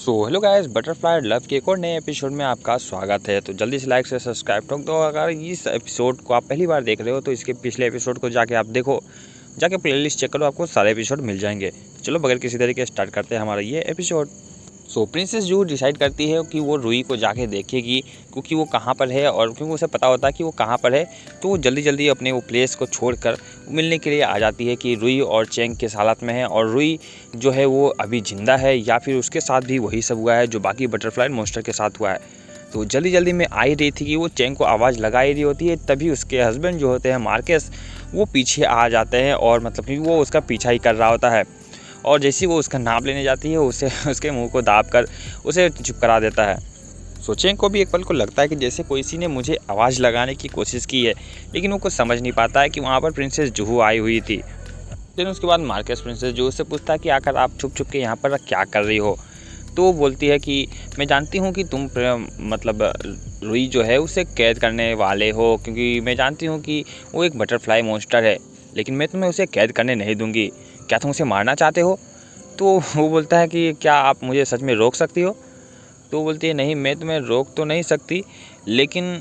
Hello guys, butterfly love के एक और नए एपिसोड में आपका स्वागत है। तो जल्दी से लाइक से सब्सक्राइब ठोक दो। अगर इस एपिसोड को आप पहली बार देख रहे हो तो इसके पिछले एपिसोड को जाके आप देखो, जाके प्लेलिस्ट चेक करो, आपको सारे एपिसोड मिल जाएंगे। चलो बगैर किसी तरीके स्टार्ट करते हैं हमारा ये एपिसोड। प्रिंसेस जू डिसाइड करती है कि वो रूही को जाके देखेगी, क्योंकि वो कहाँ पर है और क्योंकि उसे पता होता है कि वो कहाँ पर है। तो वो जल्दी जल्दी अपने वो प्लेस को छोड़कर मिलने के लिए आ जाती है कि रूही और चैंग किस हालत में है, और रूही जो है वो अभी जिंदा है या फिर उसके साथ भी वही सब हुआ है जो बाकी बटरफ्लाई मॉन्स्टर के साथ हुआ है। तो जल्दी जल्दी में आ ही रही थी कि वो चैंग को आवाज़ लगा ही रही होती है, तभी उसके हस्बैंड जो होते हैं मार्कस, वो पीछे आ जाते हैं और मतलब कि वो उसका पीछा ही कर रहा होता है। और जैसे वो उसका नाप लेने जाती है, उसे उसके मुंह को दाब कर उसे चुप करा देता है। चैंग को भी एक पल को लगता है कि जैसे कोई सी ने मुझे आवाज़ लगाने की कोशिश की है, लेकिन वो कुछ समझ नहीं पाता है कि वहाँ पर प्रिंसेस जूहू आई हुई थी। फिर उसके बाद मार्कस प्रिंसेस जूहू से पूछता है कि आकर आप छुप छुप के यहाँ पर क्या कर रही हो। तो वो बोलती है कि मैं जानती हूँ कि तुम मतलब रूही जो है उसे कैद करने वाले हो, क्योंकि मैं जानती हूँ कि वो एक बटरफ्लाई मॉन्स्टर है, लेकिन मैं तुम्हें उसे कैद करने नहीं दूंगी। क्या तुम उसे मारना चाहते हो? तो वो बोलता है कि क्या आप मुझे सच में रोक सकती हो? तो वो बोलती है नहीं, मैं तुम्हें रोक तो नहीं सकती, लेकिन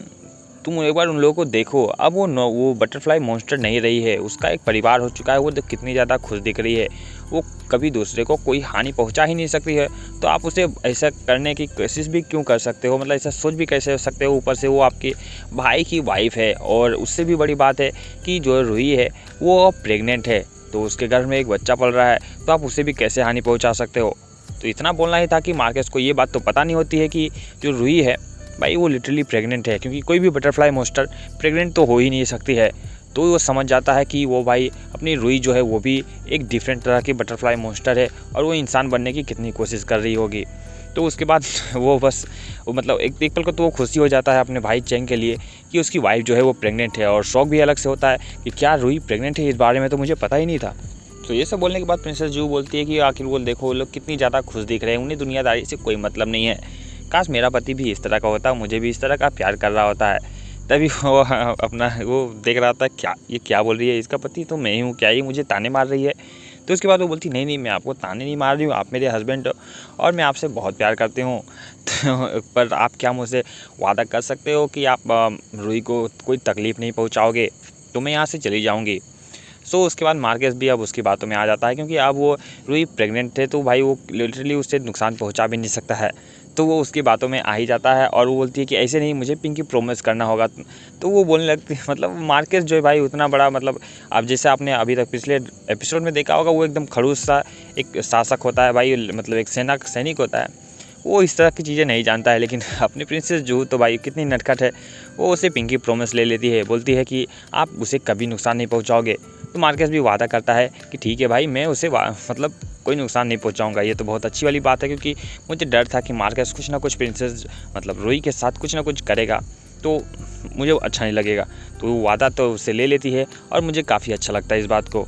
तुम एक बार उन लोगों को देखो। अब वो बटरफ्लाई मॉन्स्टर नहीं रही है, उसका एक परिवार हो चुका है। वो कितनी ज़्यादा खुश दिख रही है, वो कभी दूसरे को कोई हानि पहुंचा ही नहीं सकती है। तो आप उसे ऐसा करने की कोशिश भी क्यों कर सकते हो, मतलब ऐसा सोच भी कैसे सकते हो? ऊपर से वो आपके भाई की वाइफ है, और उससे भी बड़ी बात है कि जो रूही है वो प्रेग्नेंट है, तो उसके घर में एक बच्चा पल रहा है, तो आप उसे भी कैसे हानि पहुंचा सकते हो? तो इतना बोलना ही था कि मार्कस को ये बात तो पता नहीं होती है कि जो रूही है भाई वो लिटरली प्रेग्नेंट है, क्योंकि कोई भी बटरफ्लाई मॉन्स्टर प्रेग्नेंट तो हो ही नहीं सकती है। तो वो समझ जाता है कि वो भाई अपनी रूही जो है वो भी एक डिफरेंट तरह की बटरफ्लाई मॉन्स्टर है, और वो इंसान बनने की कितनी कोशिश कर रही होगी। तो उसके बाद वो मतलब एक पल को तो वो खुशी हो जाता है अपने भाई चैंग के लिए कि उसकी वाइफ जो है वो प्रेग्नेंट है, और शौक भी अलग से होता है कि क्या रूही प्रेग्नेंट है, इस बारे में तो मुझे पता ही नहीं था। तो ये सब बोलने के बाद प्रिंसेस जू बोलती है कि आखिर वो देखो, वो लोग कितनी ज़्यादा खुश दिख रहे हैं, उन्हें दुनियादारी से कोई मतलब नहीं है। काश मेरा पति भी इस तरह का होता, मुझे भी इस तरह का प्यार कर रहा होता है। तभी वो अपना वो देख रहा था, क्या बोल रही है इसका पति, तो मैं ही हूँ क्या, ये मुझे ताने मार रही है? तो उसके बाद वो बोलती नहीं, मैं आपको ताने नहीं मार रही हूँ, आप मेरे हस्बैंड हो और मैं आपसे बहुत प्यार करती हूँ। तो पर आप क्या मुझसे वादा कर सकते हो कि आप रूही को कोई तकलीफ़ नहीं पहुँचाओगे? तो मैं यहाँ से चली जाऊँगी। उसके बाद मार्कस भी अब उसकी बातों में आ जाता है, क्योंकि अब वो रूही प्रेग्नेंट थे, तो भाई वो लिटरली उससे नुकसान पहुंचा भी नहीं सकता है। तो वो उसकी बातों में आ ही जाता है, और वो बोलती है कि ऐसे नहीं, मुझे पिंकी प्रॉमिस करना होगा। तो वो बोलने लगती है, मतलब मार्कस जो है भाई उतना बड़ा, मतलब अब जैसे आपने अभी तक पिछले एपिसोड में देखा होगा, वो एकदम खड़ूस सा एक शासक होता है भाई, मतलब एक सैनिक होता है, वो इस तरह की चीज़ें नहीं जानता है। लेकिन अपनी प्रिंसेस जूहू तो भाई कितनी नटखट है, वो उसे पिंकी प्रॉमिस ले लेती है, बोलती है कि आप उसे कभी नुकसान नहीं पहुंचाओगे। तो मार्कस भी वादा करता है कि ठीक है भाई, मैं उसे मतलब कोई नुकसान नहीं पहुंचाऊंगा। ये तो बहुत अच्छी वाली बात है, क्योंकि मुझे डर था कि मार्कस कुछ ना कुछ प्रिंसेस मतलब रूही के साथ कुछ ना कुछ करेगा, तो मुझे अच्छा नहीं लगेगा। तो वो वादा तो उसे ले लेती है, और मुझे काफ़ी अच्छा लगता है इस बात को।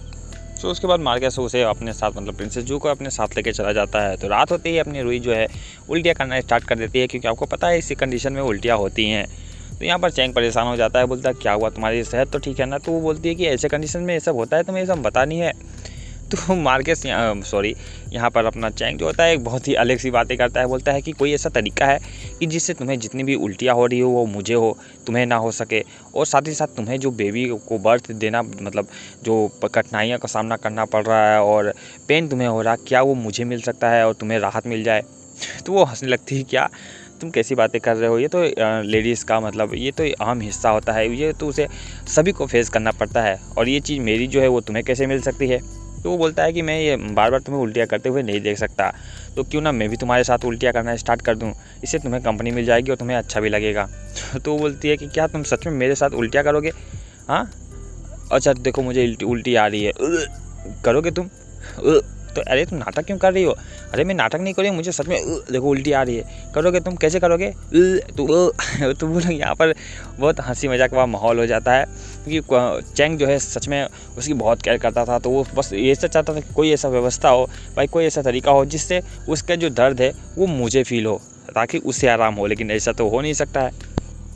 उसके बाद मार्कस उसे अपने साथ, मतलब प्रिंसेस जू को अपने साथ लेके चला जाता है। तो रात होते ही अपनी रूही जो है उल्टियाँ करना स्टार्ट कर देती है, क्योंकि आपको पता है इसी कंडीशन में उल्टियाँ होती हैं। तो यहाँ पर चैंग परेशान हो जाता है, बोलता है क्या हुआ, तुम्हारी सेहत तो ठीक है ना? तो वो बोलती है कि ऐसे कंडीशन में ये सब होता है, तुम्हें ये सब पता नहीं है। तो मार्कस यहाँ पर अपना चैंग जो होता है एक बहुत ही अलग सी बातें करता है, बोलता है कि कोई ऐसा तरीका है कि जिससे तुम्हें जितनी भी उल्टियाँ हो रही हो वो मुझे हो, तुम्हें ना हो सके, और साथ ही साथ तुम्हें जो बेबी को बर्थ देना, मतलब जो कठिनाइयों का सामना करना पड़ रहा है और पेन तुम्हें हो रहा, क्या वो मुझे मिल सकता है और तुम्हें राहत मिल जाए? तो वो हंसने लगती है, क्या तुम कैसी बातें कर रहे हो, ये तो लेडीज़ का मतलब ये तो आम हिस्सा होता है, ये तो उसे सभी को फेस करना पड़ता है, और ये चीज़ मेरी जो है वो तुम्हें कैसे मिल सकती है? तो वो बोलता है कि मैं ये बार बार तुम्हें उल्टियाँ करते हुए नहीं देख सकता, तो क्यों ना मैं भी तुम्हारे साथ उल्टियाँ करना स्टार्ट कर दूँ, इससे तुम्हें कंपनी मिल जाएगी और तुम्हें अच्छा भी लगेगा। तो वो बोलती है कि क्या तुम सच में मेरे साथ उल्टियाँ करोगे? हाँ अच्छा, देखो मुझे उल्टी आ रही है, करोगे तुम? तो अरे तुम नाटक क्यों कर रही हो? अरे मैं नाटक नहीं कर रही हूँ, मुझे सच में देखो उल्टी आ रही है, करोगे तुम? कैसे करोगे? तो वो लोग यहाँ पर बहुत हंसी मजाक का माहौल हो जाता है, क्योंकि चैंग जो है सच में उसकी बहुत केयर करता था। तो वो बस ये चाहता था कि कोई ऐसा व्यवस्था हो भाई, कोई ऐसा तरीका हो जिससे उसका जो दर्द है वो मुझे फील हो, ताकि उसे आराम हो, लेकिन ऐसा तो हो नहीं सकता है।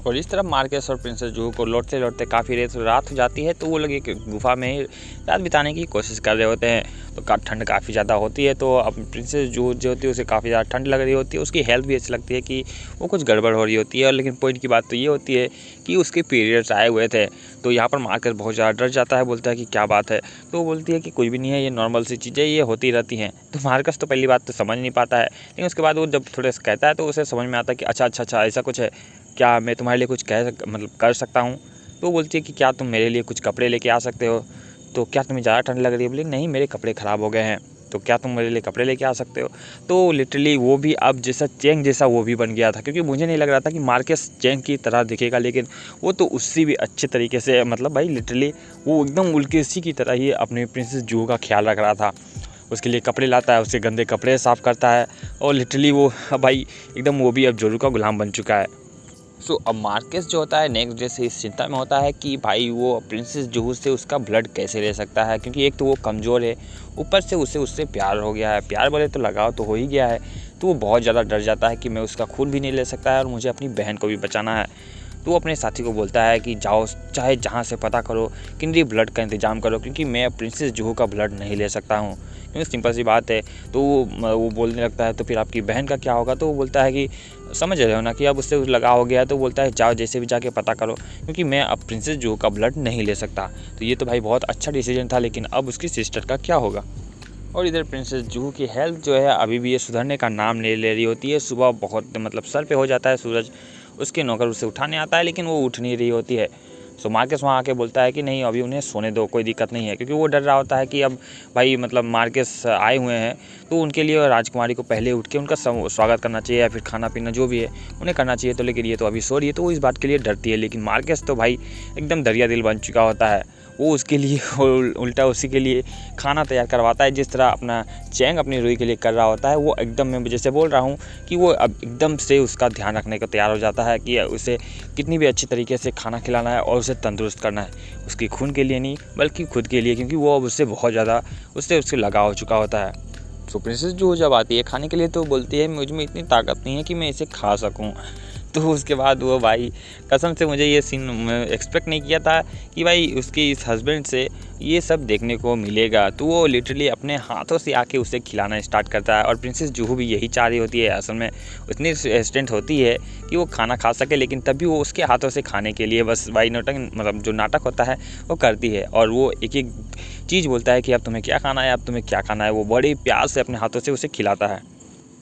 और इस तरफ मार्केस और प्रिंसेस जूहू को लौटते लौटते काफ़ी रात हो जाती है, तो वो लोग एक गुफा में ही रात बिताने की कोशिश कर रहे होते हैं। तो ठंड काफ़ी ज़्यादा होती है, तो अब प्रिंसेस जूहू जो होती है उसे काफ़ी ज़्यादा ठंड लग रही होती है। उसकी हेल्थ भी ऐसी लगती है कि वो कुछ गड़बड़ हो रही होती है। लेकिन पॉइंट की बात तो ये होती है कि उसके पीरियड्स आए हुए थे। तो यहाँ पर मार्केस बहुत ज़्यादा डर जाता है, बोलता है कि क्या बात है। तो वो बोलती है कि कुछ भी नहीं है, ये नॉर्मल सी चीज़ें ये होती रहती हैं। तो मार्केस तो पहली बात तो समझ नहीं पाता है, लेकिन उसके बाद वो जब थोड़ा सा कहता है तो उसे समझ में आता है कि अच्छा ऐसा कुछ है क्या, मैं तुम्हारे लिए कुछ कर सकता हूँ। तो वो बोलती है कि क्या तुम मेरे लिए कुछ कपड़े लेके आ सकते हो। तो क्या तुम्हें ज़्यादा ठंड लग रही है? बोले नहीं, मेरे कपड़े ख़राब हो गए हैं। तो क्या तुम मेरे लिए कपड़े लेके आ सकते हो? तो लिटरली वो भी अब जैसा चैंग जैसा वो भी बन गया था, क्योंकि मुझे नहीं लग रहा था कि मार्केस चैंग की तरह दिखेगा, लेकिन वो तो उससे भी अच्छे तरीके से, मतलब भाई लिटरली वो एकदम उसी की तरह ही अपने प्रिंसेस जूहू का ख्याल रख रहा था। उसके लिए कपड़े लाता है, उसके गंदे कपड़े साफ़ करता है, और लिटरली वो भाई एकदम वो भी अब जोरू का गुलाम बन चुका है। सो अब मार्केस जो होता है नेक्स्ट डे से इस चिंता में होता है कि भाई वो प्रिंसेस जूहू से उसका ब्लड कैसे ले सकता है, क्योंकि एक तो वो कमज़ोर है, ऊपर से उससे प्यार हो गया है। प्यार बोले तो लगाव तो हो ही गया है। तो वो बहुत ज़्यादा डर जाता है कि मैं उसका खून भी नहीं ले सकता है और मुझे अपनी बहन को भी बचाना है। तो वो अपने साथी को बोलता है कि जाओ, चाहे जहाँ से पता करो, किन्नरी ब्लड का इंतज़ाम करो, क्योंकि मैं प्रिंसेस जूहू का ब्लड नहीं ले सकता हूँ, क्योंकि सिंपल सी बात है। तो वो बोलने लगता है तो फिर आपकी बहन का क्या होगा? तो वो बोलता है कि समझ रहे हो ना कि अब उससे लगा हो गया है। तो बोलता है जाओ जैसे भी जाके पता करो, क्योंकि मैं अब प्रिंसेस जूहू का ब्लड नहीं ले सकता। तो ये तो भाई बहुत अच्छा डिसीजन था, लेकिन अब उसकी सिस्टर का क्या होगा? और इधर प्रिंसेस जूहू की हेल्थ जो है अभी भी ये सुधरने का नाम नहीं ले रही होती है। सुबह बहुत मतलब सर पे हो जाता है सूरज, उसके नौकर उसे उठाने आता है, लेकिन वो उठ नहीं रही होती है। सो मार्केस वहाँ आके बोलता है कि नहीं, अभी उन्हें सोने दो, कोई दिक्कत नहीं है, क्योंकि वो डर रहा होता है कि अब भाई मतलब मार्केस आए हुए हैं तो उनके लिए राजकुमारी को पहले उठ के उनका स्वागत करना चाहिए, या फिर खाना पीना जो भी है उन्हें करना चाहिए। तो लेकिन ये तो अभी सो रही है, तो वो इस बात के लिए डरती है। लेकिन मार्केस तो भाई एकदम दरिया दिल बन चुका होता है। वो उसके लिए उल्टा उसी के लिए खाना तैयार करवाता है, जिस तरह अपना चैंग अपनी रूही के लिए कर रहा होता है। वो एकदम, मैं जैसे बोल रहा हूँ कि वो अब एकदम से उसका ध्यान रखने को तैयार हो जाता है कि उसे कितनी भी अच्छी तरीके से खाना खिलाना है और उसे तंदुरुस्त करना है, उसके खून के लिए नहीं बल्कि खुद के लिए, क्योंकि वो अब उससे बहुत ज़्यादा उससे लगाव हो चुका होता है। तो प्रिंसेस जो जब आती है खाने के लिए तो बोलती है मुझ में इतनी ताकत नहीं है कि मैं इसे खा सकूं। तो उसके बाद वो भाई कसम से मुझे ये सीन एक्सपेक्ट नहीं किया था कि भाई उसके इस हस्बैंड से ये सब देखने को मिलेगा। तो वो लिटरली अपने हाथों से आके उसे खिलाना स्टार्ट करता है, और प्रिंसेस जूहू भी यही चाह रही होती है। असल में उतनी रेजिस्टेंट होती है कि वो खाना खा सके, लेकिन तब भी वो उसके हाथों से खाने के लिए बस भाई मतलब जो नाटक होता है वो करती है। और वो एक एक चीज़ बोलता है कि अब तुम्हें क्या खाना है, अब तुम्हें क्या खाना है। वो बड़े प्यार से अपने हाथों से उसे खिलाता है।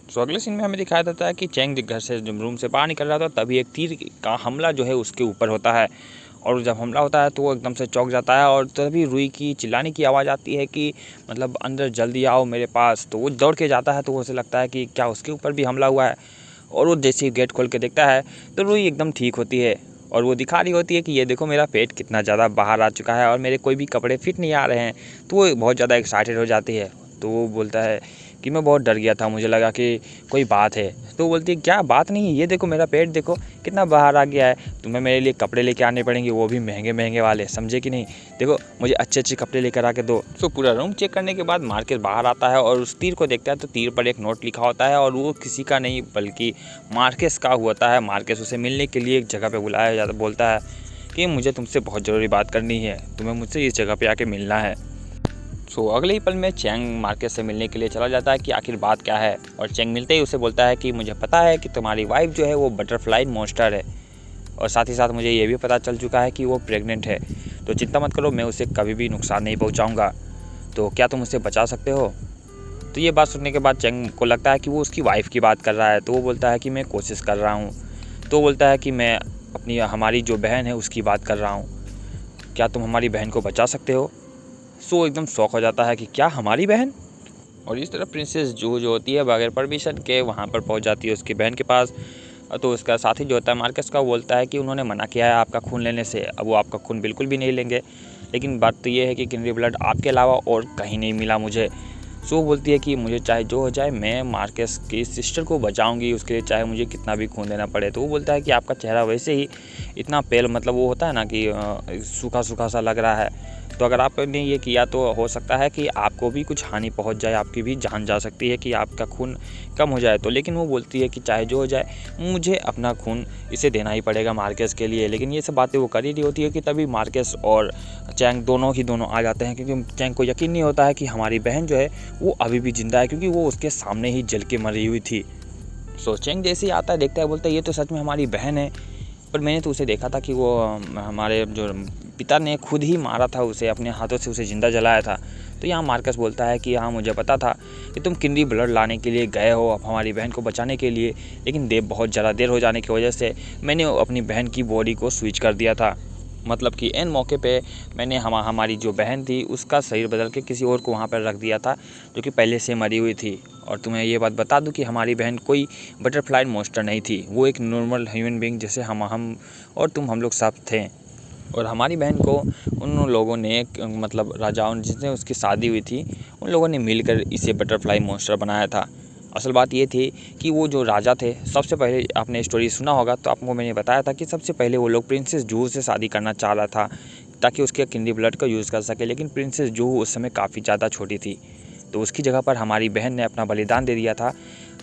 तो अगले सीन में हमें दिखाया जाता है कि चैंग घर से जब रूम से बाहर निकल रहा था, तभी एक तीर का हमला जो है उसके ऊपर होता है। और जब हमला होता है तो वो एकदम से चौंक जाता है, और तभी रूही की चिल्लाने की आवाज़ आती है कि मतलब अंदर जल्दी आओ मेरे पास। तो वो दौड़ के जाता है, तो उसे लगता है कि क्या उसके ऊपर भी हमला हुआ है। और वो जैसे ही गेट खोल के देखता है तो रूही एकदम ठीक होती है, और वो दिखा रही होती है कि ये देखो मेरा पेट कितना ज़्यादा बाहर आ चुका है और मेरे कोई भी कपड़े फिट नहीं आ रहे हैं। तो वो बहुत ज़्यादा एक्साइटेड हो जाती है। तो वो बोलता है कि मैं बहुत डर गया था, मुझे लगा कि कोई बात है। तो बोलती है क्या बात नहीं है, ये देखो मेरा पेट देखो कितना बाहर आ गया है, तुम्हें मेरे लिए कपड़े लेके आने पड़ेंगे, वो भी महंगे महंगे वाले, समझे कि नहीं? देखो मुझे अच्छे अच्छे कपड़े लेकर आके दो। तो पूरा रूम चेक करने के बाद मार्केस बाहर आता है और उस तीर को देखता है, तो तीर पर एक नोट लिखा होता है, और वो किसी का नहीं बल्कि मार्केस का होता है। मार्केस उसे मिलने के लिए एक जगह पर बुलाया जाता, बोलता है कि मुझे तुमसे बहुत ज़रूरी बात करनी है, तुम्हें मुझसे इस जगह पर आके मिलना है। सो अगले ही पल में चैंग मार्केस से मिलने के लिए चला जाता है कि आखिर बात क्या है। और चैंग मिलते ही उसे बोलता है कि मुझे पता है कि तुम्हारी वाइफ जो है वो बटरफ्लाई मॉन्स्टर है, और साथ ही साथ मुझे ये भी पता चल चुका है कि वो प्रेग्नेंट है। तो चिंता मत करो, मैं उसे कभी भी नुकसान नहीं पहुंचाऊंगा। तो क्या तुम उसे बचा सकते हो? तो ये बात सुनने के बाद चैंग को लगता है कि वो उसकी वाइफ की बात कर रहा है। तो वो बोलता है कि मैं कोशिश कर रहा हूँ। तो बोलता है कि मैं हमारी जो बहन है उसकी बात कर रहा हूँ, क्या तुम हमारी बहन को बचा सकते हो? सो एकदम शौक हो जाता है कि क्या हमारी बहन? और इस तरह प्रिंसेस जूहू जो होती है बगैर परमिशन के वहाँ पर पहुँच जाती है उसकी बहन के पास। तो उसका साथी जो होता है मार्केस का, वो बोलता है कि उन्होंने मना किया है आपका खून लेने से, अब वो आपका खून बिल्कुल भी नहीं लेंगे। लेकिन बात तो ये है कि किन्नरी ब्लड आपके अलावा और कहीं नहीं मिला मुझे। सो बोलती है कि मुझे चाहे जो हो जाए, मैं मार्केस की सिस्टर को बचाऊंगी, उसके लिए चाहे मुझे कितना भी खून देना पड़े। तो वो बोलता है कि आपका चेहरा वैसे ही इतना पेल, मतलब वो होता है ना कि सूखा सूखा सा लग रहा है, तो अगर आपने ये किया तो हो सकता है कि आपको भी कुछ हानि पहुंच जाए, आपकी भी जान जा सकती है, कि आपका खून कम हो जाए। तो लेकिन वो बोलती है कि चाहे जो हो जाए मुझे अपना खून इसे देना ही पड़ेगा मार्केस के लिए। लेकिन ये सब बातें वो कर ही रही होती है कि तभी मार्केस और चैंग दोनों आ जाते हैं, क्योंकि चैंग को यकीन नहीं होता है कि हमारी बहन जो है वो अभी भी जिंदा है, क्योंकि वो उसके सामने ही जल के मरी हुई थी। सो चैंग जैसे ही आता है, देखता है, बोलता है ये तो सच में हमारी बहन है, पर मैंने तो उसे देखा था कि वो हमारे जो पिता ने खुद ही मारा था उसे, अपने हाथों से उसे ज़िंदा जलाया था। तो यहाँ मार्कस बोलता है कि हाँ मुझे पता था कि तुम किंडरी ब्लड लाने के लिए गए हो अब हमारी बहन को बचाने के लिए, लेकिन बहुत ज़्यादा देर हो जाने की वजह से मैंने अपनी बहन की बॉडी को स्विच कर दिया था। मतलब कि एन मौके पे मैंने हमारी जो बहन थी उसका शरीर बदल के किसी और को वहाँ पर रख दिया था जो कि पहले से मरी हुई थी। और तुम्हें ये बात बता दूं कि हमारी बहन कोई बटरफ्लाई मॉन्स्टर नहीं थी, वो एक नॉर्मल ह्यूमन बीइंग जैसे हम और तुम हम लोग सब थे। और हमारी बहन को उन लोगों ने, मतलब राजाओं जिसने उसकी शादी हुई थी, उन लोगों ने मिलकर इसे बटरफ्लाई मॉन्स्टर बनाया था। असल बात ये थी कि वो जो राजा थे, सबसे पहले आपने स्टोरी सुना होगा तो आपको मैंने बताया था कि सबसे पहले वो लोग प्रिंसेस जूहू से शादी करना चाह रहा था ताकि उसके किंडरी ब्लड का यूज़ कर सके। लेकिन प्रिंसेस जूहू उस समय काफ़ी ज़्यादा छोटी थी, तो उसकी जगह पर हमारी बहन ने अपना बलिदान दे दिया था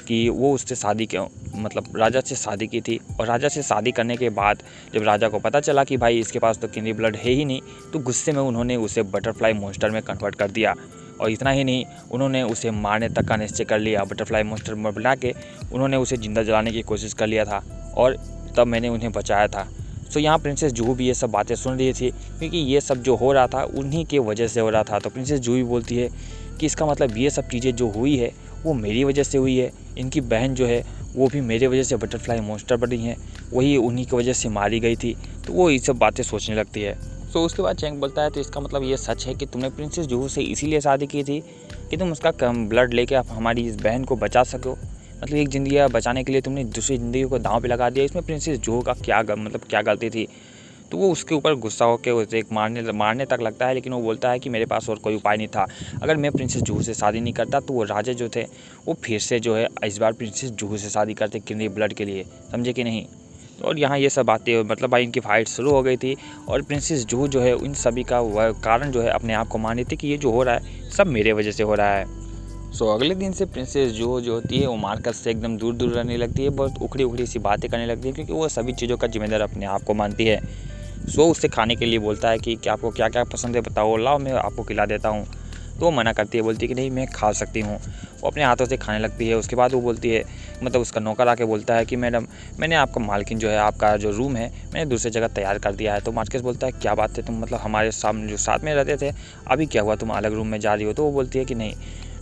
कि वो उससे शादी मतलब राजा से शादी की थी। और राजा से शादी करने के बाद जब राजा को पता चला कि भाई इसके पास तो किंडरी ब्लड है ही नहीं, तो गुस्से में उन्होंने उसे बटरफ्लाई मॉन्स्टर में कन्वर्ट कर दिया। और इतना ही नहीं, उन्होंने उसे मारने तक का निश्चय कर लिया। बटरफ्लाई मॉन्स्टर में बना के उन्होंने उसे ज़िंदा जलाने की कोशिश कर लिया था, और तब मैंने उन्हें बचाया था। सो यहाँ प्रिंसेस जूहू भी ये सब बातें सुन रही थी, क्योंकि ये सब जो हो रहा था उन्हीं के वजह से हो रहा था। तो प्रिंसेस जूहू बोलती है कि इसका मतलब ये सब चीज़ें जो हुई है वो मेरी वजह से हुई है, इनकी बहन जो है वो भी मेरे वजह से बटरफ्लाई मॉन्स्टर बनी है, वही उन्हीं की वजह से मारी गई थी। तो वो ये सब बातें सोचने लगती है। सो उसके बाद चैंग बोलता है तो इसका मतलब ये सच है कि तुमने प्रिंसेस जूहू से इसीलिए शादी की थी कि तुम उसका ब्लड लेके आप हमारी इस बहन को बचा सको। मतलब एक ज़िंदगी बचाने के लिए तुमने दूसरी ज़िंदगी को दांव पे लगा दिया। इसमें प्रिंसेस जूहू का क्या गलती थी? तो वो उसके ऊपर गुस्सा होकर उसे एक मारने तक लगता है। लेकिन वो बोलता है कि मेरे पास और कोई उपाय नहीं था, अगर मैं प्रिंसेस जूहू से शादी नहीं करता तो वो राजा जो थे वो फिर से जो है इस बार प्रिंसेस जूहू से शादी करते किंडरी ब्लड के लिए, समझे कि नहीं। और यहाँ ये सब बातें, मतलब भाई इनकी फाइट शुरू हो गई थी और प्रिंसेस जूहू जो है इन सभी का वह कारण जो है अपने आप को मानी थी कि ये जो हो रहा है सब मेरे वजह से हो रहा है। सो अगले दिन से प्रिंसेस जूहू जो होती है वो मार्कस से एकदम दूर दूर रहने लगती है, बहुत उखड़ी सी बातें करने लगती है, क्योंकि वो सभी चीज़ों का जिम्मेदार अपने आप को मानती है। सो उससे खाने के लिए बोलता है कि आपको क्या क्या पसंद है बताओ, लाओ मैं आपको खिला देता हूँ। तो वो मना करती है, बोलती है कि नहीं मैं खा सकती हूँ। वो अपने हाथों से खाने लगती है। उसके बाद वो बोलती है, मतलब उसका नौकर आके बोलता है कि मैडम मैंने आपका मालकिन जो है आपका जो रूम है मैंने दूसरी जगह तैयार कर दिया है। तो मार्कस बोलता है क्या बात है, तुम मतलब हमारे सामने जो साथ में रहते थे अभी क्या हुआ, तुम अलग रूम में जा रही हो? तो वो बोलती है कि नहीं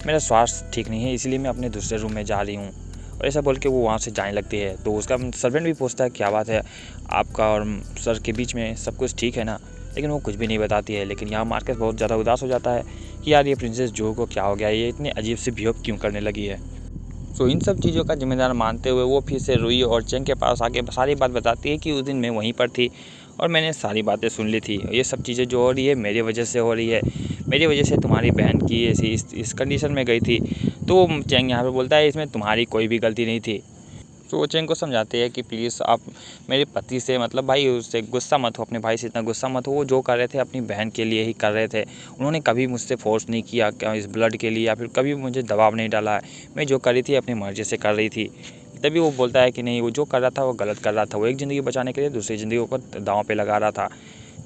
मेरा स्वास्थ्य ठीक नहीं है इसलिए मैं अपने दूसरे रूम में जा रही हूँ। और ऐसा बोल के वो वहाँ से जाने लगती है। तो उसका सर्वेंट भी पूछता है क्या बात है, आपका और सर के बीच में सब कुछ ठीक है ना? लेकिन वो कुछ भी नहीं बताती है। लेकिन यहाँ मार्कस बहुत ज़्यादा उदास हो जाता है कि यार ये प्रिंसेस जूहू को क्या हो गया, ये इतने अजीब से बिहेव क्यों करने लगी है। सो इन सब चीज़ों का जिम्मेदार मानते हुए वो फिर से रुई और चैंग के पास आके सारी बात बताती है कि उस दिन मैं वहीं पर थी और मैंने सारी बातें सुन ली थी। ये सब चीज़ें जो हो रही है मेरी वजह से हो रही है, मेरी वजह से तुम्हारी बहन की ऐसी इस कंडीशन में गई थी। तो चैंग यहाँ पे बोलता है इसमें तुम्हारी कोई भी गलती नहीं थी। तो वो चैंग को समझाते हैं कि प्लीज़ आप मेरे पति से, मतलब भाई उससे गुस्सा मत हो, अपने भाई से इतना गुस्सा मत हो। वो जो कर रहे थे अपनी बहन के लिए ही कर रहे थे, उन्होंने कभी मुझसे फोर्स नहीं किया इस ब्लड के लिए, या फिर कभी मुझे दबाव नहीं डाला है। मैं जो कर रही थी अपनी मर्ज़ी से कर रही थी। तभी वो बोलता है कि नहीं वो जो कर रहा था वो गलत कर रहा था, वो एक ज़िंदगी बचाने के लिए दूसरी ज़िंदगी को दांव पे लगा रहा था।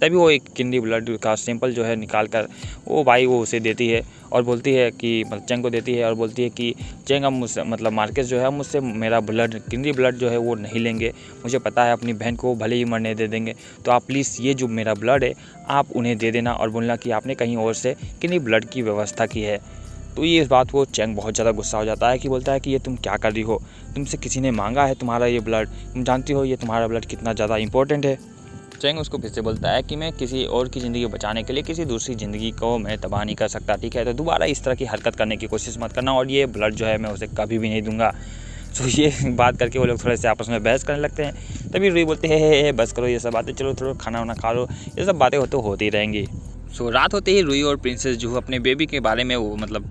तभी वो एक किंडरी ब्लड का सैंपल जो है निकाल कर वो भाई वो उसे देती है और बोलती है कि मतलब चैंग को देती है और बोलती है कि चैंग अब मुझसे, मतलब मार्कस जो है मुझसे मेरा ब्लड किंडरी ब्लड जो है वो नहीं लेंगे, मुझे पता है अपनी बहन को भले ही मरने दे देंगे। तो आप प्लीज़ ये जो मेरा ब्लड है आप उन्हें दे देना और बोलना कि आपने कहीं और से किंडरी ब्लड की व्यवस्था की है। तो ये इस बात को चैंग बहुत ज़्यादा गुस्सा हो जाता है कि बोलता है कि ये तुम क्या कर रही हो, तुमसे किसी ने मांगा है तुम्हारा ये ब्लड, तुम जानती हो ये तुम्हारा ब्लड कितना ज़्यादा इंपॉर्टेंट है। चैंग उसको फिर से बोलता है कि मैं किसी और की ज़िंदगी बचाने के लिए किसी दूसरी ज़िंदगी को मैं तबाह नहीं कर सकता, ठीक है? तो दोबारा इस तरह की हरकत करने की कोशिश मत करना और ये ब्लड जो है मैं उसे कभी भी नहीं दूंगा। तो ये बात करके वो लोग थोड़े से आपस में बहस करने लगते हैं। तभी रुई बोलते हैं बस करो ये सब बातें, चलो थोड़ा खाना वाना खा लो, ये सब बातें होती रहेंगी। रात होते ही रुई और प्रिंसेस जूहू अपने बेबी के बारे में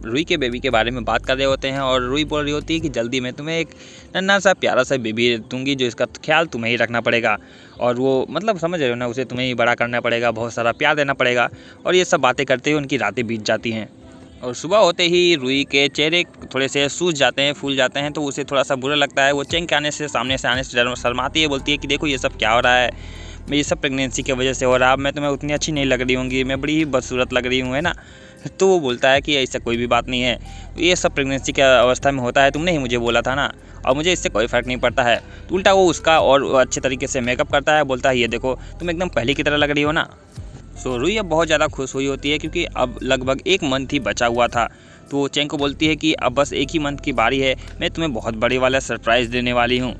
रुई के बेबी के बारे में बात कर रहे होते हैं और रुई बोल रही होती है कि जल्दी मैं तुम्हें एक नन्हा सा प्यारा सा बेबी दूंगी जो इसका ख्याल तुम्हें ही रखना पड़ेगा और वो समझ रहे हो ना, उसे तुम्हें ही बड़ा करना पड़ेगा, बहुत सारा प्यार देना पड़ेगा। और ये सब बातें करते हुए उनकी रातें बीत जाती हैं और सुबह होते ही रुई के चेहरे थोड़े से सूज जाते हैं, फूल जाते हैं, तो उसे थोड़ा सा बुरा लगता है। वो चेंग के आने से सामने से आने से शर्माती है, बोलती है कि देखो ये सब क्या हो रहा है, मैं ये सब प्रेगनेंसी की वजह से हो रहा है, मैं तुम्हें उतनी अच्छी नहीं लग रही होंगी, मैं बड़ी ही बदसूरत लग रही हूँ, है ना। तो वो बोलता है कि ऐसा कोई भी बात नहीं है, ये सब प्रेगनेंसी की अवस्था में होता है, तुमने ही मुझे बोला था ना, और मुझे इससे कोई फ़र्क नहीं पड़ता है। तो उल्टा वो उसका और अच्छे तरीके से मेकअप करता है, बोलता है ये देखो तुम एकदम पहले की तरह लग रही हो ना। रुई अब बहुत ज़्यादा खुश हुई होती है क्योंकि अब लगभग 1 मंथ ही बचा हुआ था। तो वो चेंग को बोलती है कि अब बस 1 ही मंथ की बारी है, मैं तुम्हें बहुत बड़े वाला सरप्राइज़ देने वाली हूँ।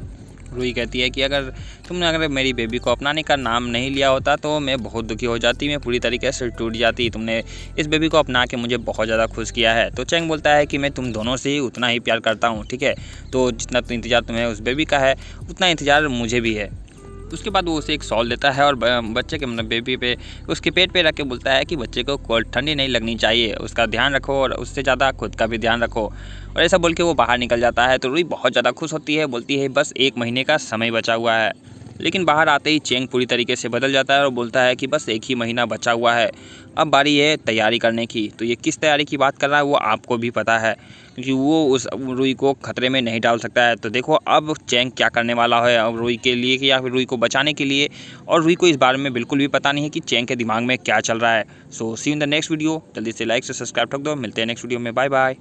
रुई कहती है कि अगर मेरी बेबी को अपनाने का नाम नहीं लिया होता तो मैं बहुत दुखी हो जाती, मैं पूरी तरीके से टूट जाती, तुमने इस बेबी को अपना के मुझे बहुत ज़्यादा खुश किया है। तो चेंग बोलता है कि मैं तुम दोनों से ही उतना ही प्यार करता हूँ, ठीक है, तो जितना इंतज़ार तुम्हें उस बेबी का है उतना इंतज़ार मुझे भी है। उसके बाद वो उसे एक शॉल देता है और बच्चे के बेबी पे उसके पेट पे रख के बोलता है कि बच्चे को कोल्ड ठंडी नहीं लगनी चाहिए, उसका ध्यान रखो और उससे ज़्यादा खुद का भी ध्यान रखो। और ऐसा बोल के वो बाहर निकल जाता है। तो रुई बहुत ज़्यादा खुश होती है, बोलती है बस 1 महीने का समय बचा हुआ है। लेकिन बाहर आते ही चेंग पूरी तरीके से बदल जाता है और बोलता है कि बस 1 ही महीना बचा हुआ है, अब बारी है तैयारी करने की। तो ये किस तैयारी की बात कर रहा है वो आपको भी पता है क्योंकि वो उस रुई को खतरे में नहीं डाल सकता है। तो देखो अब चेंग क्या करने वाला है, अब रुई के लिए या फिर रुई को बचाने के लिए। और रुई को इस बारे में बिल्कुल भी पता नहीं है कि चेंग के दिमाग में क्या चल रहा है। सी इन द नेक्स्ट वीडियो, जल्दी से लाइक से सब्सक्राइब ठोक दो, मिलते हैं नेक्स्ट वीडियो में, बाय बाय।